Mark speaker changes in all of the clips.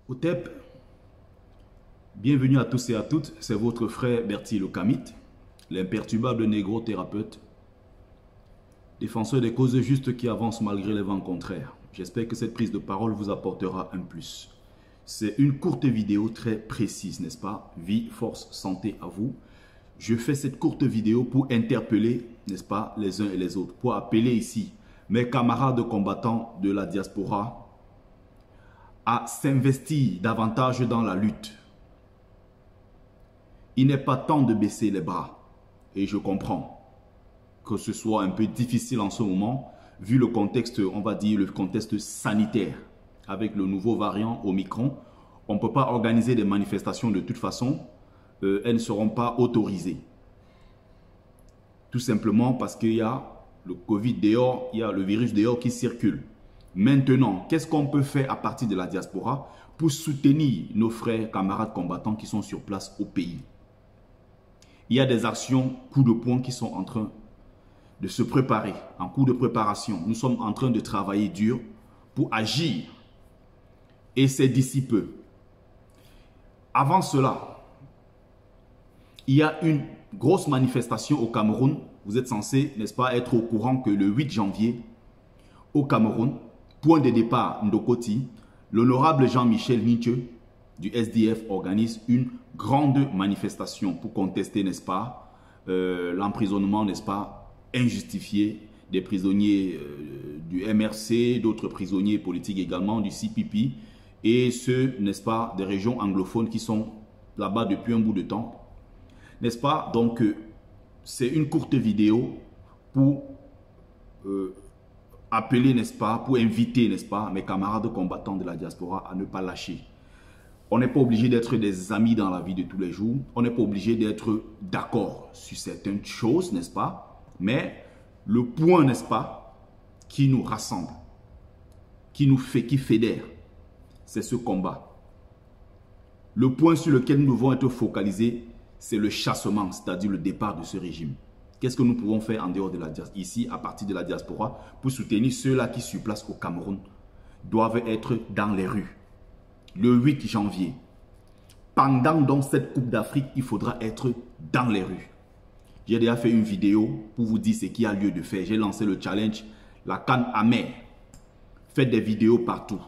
Speaker 1: Otep, bienvenue à tous et à toutes, c'est votre frère Bertie le Kamite, l'imperturbable négro-thérapeute, défenseur des causes justes qui avancent malgré les vents contraires. J'espère que cette prise de parole vous apportera un plus. C'est une courte vidéo très précise, n'est-ce pas? Vie, force, santé à vous. Je fais cette courte vidéo pour interpeller, n'est-ce pas, les uns et les autres, pour appeler ici mes camarades combattants de la diaspora à s'investir davantage dans la lutte. Il n'est pas temps de baisser les bras. Et je comprends que ce soit un peu difficile en ce moment, vu le contexte, on va dire, le contexte sanitaire. Avec le nouveau variant Omicron, on ne peut pas organiser des manifestations de toute façon. Elles ne seront pas autorisées. Tout simplement parce qu'il y a le Covid dehors, il y a le virus dehors qui circule. Maintenant, qu'est-ce qu'on peut faire à partir de la diaspora pour soutenir nos frères, camarades combattants qui sont sur place au pays? Il y a des actions coup de poing qui sont en train de se préparer, en cours de préparation. Nous sommes en train de travailler dur pour agir. Et c'est d'ici peu. Avant cela, il y a une grosse manifestation au Cameroun. Vous êtes censé, n'est-ce pas, être au courant que le 8 janvier, au Cameroun, point de départ Ndokoti, l'honorable Jean-Michel Niche du SDF organise une grande manifestation pour contester, n'est-ce pas, l'emprisonnement, n'est-ce pas, injustifié des prisonniers du MRC, d'autres prisonniers politiques également, du CPP, et ceux, n'est-ce pas, des régions anglophones qui sont là-bas depuis un bout de temps. N'est-ce pas? Donc, c'est une courte vidéo pour appeler, n'est-ce pas, pour inviter, n'est-ce pas, mes camarades combattants de la diaspora à ne pas lâcher. On n'est pas obligé d'être des amis dans la vie de tous les jours. On n'est pas obligé d'être d'accord sur certaines choses, n'est-ce pas? Mais le point, n'est-ce pas, qui nous rassemble, qui nous fait, qui fédère, c'est ce combat. Le point sur lequel nous devons être focalisés, c'est le chassement, c'est-à-dire le départ de ce régime. Qu'est-ce que nous pouvons faire en dehors de la diaspora, ici, à partir de la diaspora, pour soutenir ceux-là qui sur place au Cameroun doivent être dans les rues. Le 8 janvier, pendant donc cette Coupe d'Afrique, il faudra être dans les rues. J'ai déjà fait une vidéo pour vous dire ce qu'il y a lieu de faire. J'ai lancé le challenge, la canne amère. Faites des vidéos partout.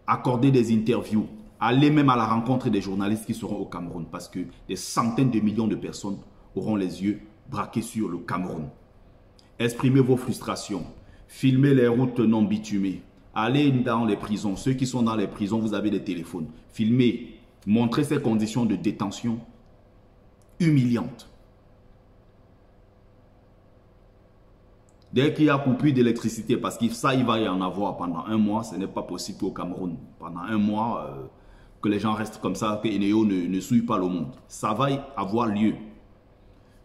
Speaker 1: Accordez des interviews. Allez même à la rencontre des journalistes qui seront au Cameroun parce que des centaines de millions de personnes auront les yeux braqués sur le Cameroun. Exprimez vos frustrations. Filmez les routes non bitumées. Allez dans les prisons. Ceux qui sont dans les prisons, vous avez des téléphones. Filmez. Montrez ces conditions de détention humiliantes. Dès qu'il y a coupure d'électricité, parce que ça, il va y en avoir pendant un mois, ce n'est pas possible au Cameroun. Pendant un mois, que les gens restent comme ça, que Eneo ne souille pas le monde. Ça va avoir lieu.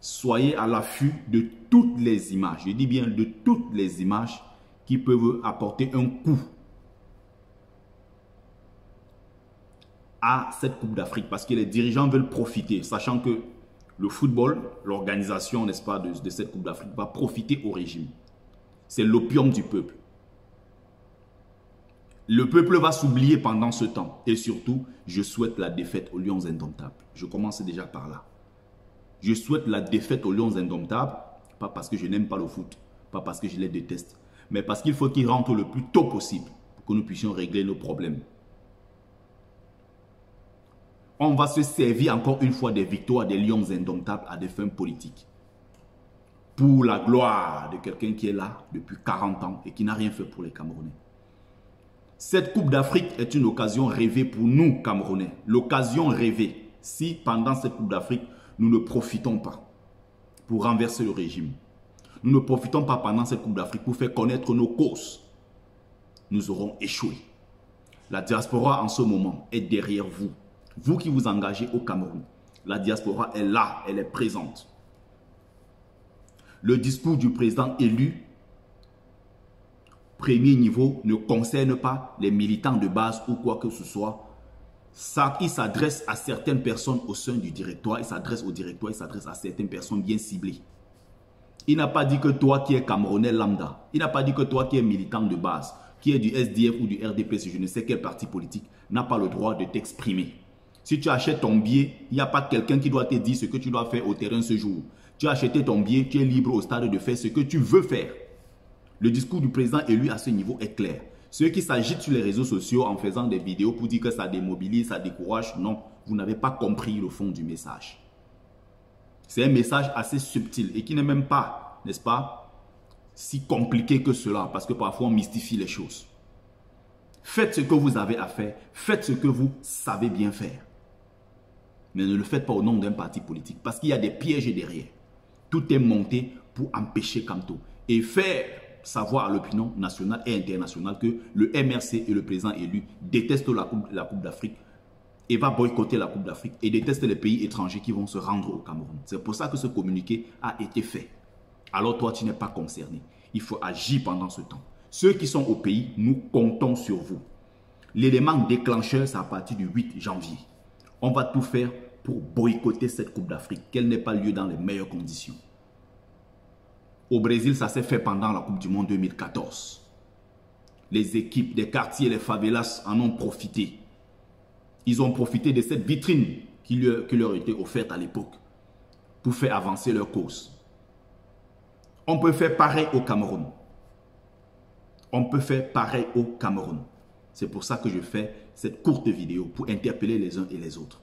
Speaker 1: Soyez à l'affût de toutes les images. Je dis bien de toutes les images qui peuvent apporter un coup à cette Coupe d'Afrique. Parce que les dirigeants veulent profiter, sachant que le football, l'organisation, n'est-ce pas, de cette Coupe d'Afrique va profiter au régime. C'est l'opium du peuple. Le peuple va s'oublier pendant ce temps. Et surtout, je souhaite la défaite aux Lions indomptables. Je commence déjà par là. Je souhaite la défaite aux Lions indomptables, pas parce que je n'aime pas le foot, pas parce que je les déteste, mais parce qu'il faut qu'ils rentrent le plus tôt possible pour que nous puissions régler nos problèmes. On va se servir encore une fois des victoires des Lions indomptables à des fins politiques. Pour la gloire de quelqu'un qui est là depuis 40 ans et qui n'a rien fait pour les Camerounais. Cette Coupe d'Afrique est une occasion rêvée pour nous, Camerounais. L'occasion rêvée. Si pendant cette Coupe d'Afrique, nous ne profitons pas pour renverser le régime. Nous ne profitons pas pendant cette Coupe d'Afrique pour faire connaître nos causes. Nous aurons échoué. La diaspora en ce moment est derrière vous. Vous qui vous engagez au Cameroun. La diaspora est là, elle est présente. Le discours du président élu, premier niveau, ne concerne pas les militants de base ou quoi que ce soit. Ça, il s'adresse à certaines personnes au sein du directoire, il s'adresse au directoire, il s'adresse à certaines personnes bien ciblées. Il n'a pas dit que toi qui es Camerounais lambda, il n'a pas dit que toi qui es militant de base, qui est du SDF ou du RDPC, je ne sais quel parti politique, n'a pas le droit de t'exprimer. Si tu achètes ton billet, il n'y a pas quelqu'un qui doit te dire ce que tu dois faire au terrain ce jour. Tu as acheté ton billet, tu es libre au stade de faire ce que tu veux faire. Le discours du président élu à ce niveau est clair. Ceux qui s'agitent sur les réseaux sociaux en faisant des vidéos pour dire que ça démobilise, ça décourage, non, vous n'avez pas compris le fond du message. C'est un message assez subtil et qui n'est même pas, n'est-ce pas, si compliqué que cela, parce que parfois on mystifie les choses. Faites ce que vous avez à faire, faites ce que vous savez bien faire. Mais ne le faites pas au nom d'un parti politique, parce qu'il y a des pièges derrière. Tout est monté pour empêcher Kamto et faire savoir à l'opinion nationale et internationale que le MRC et le président élu détestent la Coupe d'Afrique et va boycotter la Coupe d'Afrique et détestent les pays étrangers qui vont se rendre au Cameroun. C'est pour ça que ce communiqué a été fait. Alors toi, tu n'es pas concerné. Il faut agir pendant ce temps. Ceux qui sont au pays, nous comptons sur vous. L'élément déclencheur, c'est à partir du 8 janvier. On va tout faire pour boycotter cette Coupe d'Afrique, qu'elle n'ait pas lieu dans les meilleures conditions. Au Brésil, ça s'est fait pendant la Coupe du Monde 2014. Les équipes des quartiers, les favelas en ont profité. Ils ont profité de cette vitrine qui leur était offerte à l'époque pour faire avancer leur cause. On peut faire pareil au Cameroun. On peut faire pareil au Cameroun. C'est pour ça que je fais cette courte vidéo pour interpeller les uns et les autres.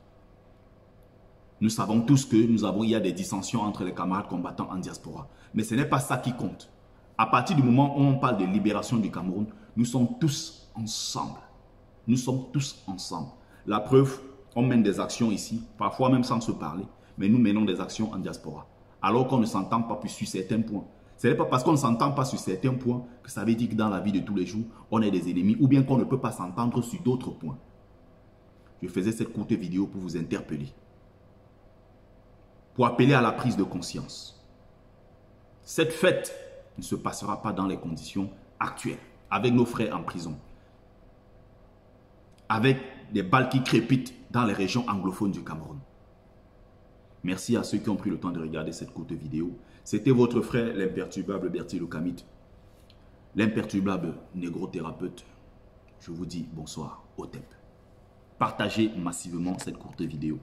Speaker 1: Nous savons tous que il y a des dissensions entre les camarades combattants en diaspora. Mais ce n'est pas ça qui compte. À partir du moment où on parle de libération du Cameroun, nous sommes tous ensemble. Nous sommes tous ensemble. La preuve, on mène des actions ici, parfois même sans se parler, mais nous menons des actions en diaspora. Alors qu'on ne s'entend pas plus sur certains points. Ce n'est pas parce qu'on ne s'entend pas sur certains points que ça veut dire que dans la vie de tous les jours, on est des ennemis ou bien qu'on ne peut pas s'entendre sur d'autres points. Je faisais cette courte vidéo pour vous interpeller. Pour appeler à la prise de conscience. Cette fête ne se passera pas dans les conditions actuelles, avec nos frères en prison, avec des balles qui crépitent dans les régions anglophones du Cameroun. Merci à ceux qui ont pris le temps de regarder cette courte vidéo. C'était votre frère, l'imperturbable Bertie Locamite, l'imperturbable négro-thérapeute. Je vous dis bonsoir, Otep. Partagez massivement cette courte vidéo.